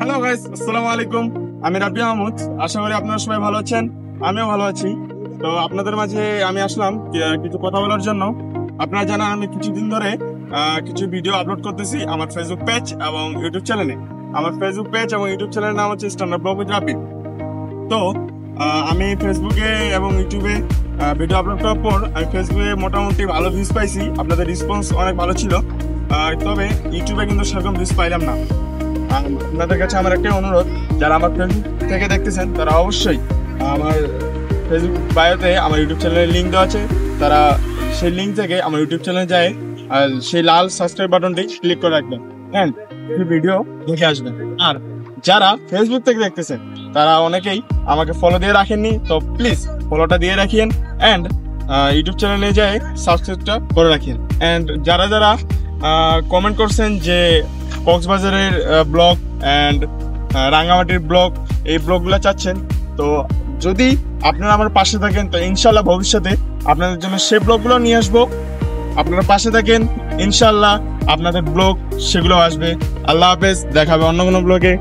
Hello guys, আসসালামু আলাইকুম। আমি রাব্বি আহমদ। আশা করি আপনারা সবাই ভালো আছেন, আমিও ভালো আছি। তো আপনাদের মাঝে আমি আসলাম কিছু কথা বলার জন্য। আপনারা জানেন আমি কিছুদিন ধরে কিছু ভিডিও আপলোড করতেছি আমার ফেসবুক পেজ এবং ইউটিউব চ্যানেলে। আমার ফেসবুক পেজ এবং ইউটিউব চ্যানেলের নাম হচ্ছে স্ট্যান্ডার্ড ব্লগ উইথ রাব্বি। তো আমি ফেসবুকে এবং ইউটিউবে ভিডিও আপলোড করার পর আমি ফেসবুকে মোটামুটি ভালো ভিউজ পাইছি, আপনাদের রেসপন্স অনেক ভালো ছিল। তবে ইউটিউবে কিন্তু সেরকম ভিউজ পাইলাম না। আপনাদের কাছে আমার একটাই অনুরোধ, যারা আমার ফেসবুক থেকে দেখতেছেন তারা অবশ্যই আমার ফেসবুক বায়োতে আমার ইউটিউব চ্যানেলের লিঙ্ক দেওয়া আছে, তারা সেই লিঙ্ক থেকে আমার ইউটিউব চ্যানেলে যায় আর সেই লাল সাবস্ক্রাইব বাটনটি ক্লিক করে রাখবেন অ্যান্ড ভিডিও দেখে আসবেন। আর যারা ফেসবুক থেকে দেখতেছেন তারা অনেকেই আমাকে ফলো দিয়ে রাখেননি, তো প্লিজ ফলোটা দিয়ে রাখিয়েন অ্যান্ড ইউটিউব চ্যানেলে যায় সাবস্ক্রাইবটা করে রাখিয়েন। অ্যান্ড যারা যারা কমেন্ট করছেন যে কক্সবাজারের ব্লগ অ্যান্ড রাঙ্গামাটির ব্লগ, এই ব্লগগুলো চাচ্ছেন, তো যদি আপনারা আমার পাশে থাকেন তো ইনশাল্লাহ ভবিষ্যতে আপনাদের জন্য সেই ব্লগগুলো নিয়ে আসবো। আপনারা পাশে থাকেন, ইনশাল্লাহ আপনাদের ব্লগ সেগুলো আসবে। আল্লাহ হাফেজ, দেখা হবে অন্য কোনো ব্লগে।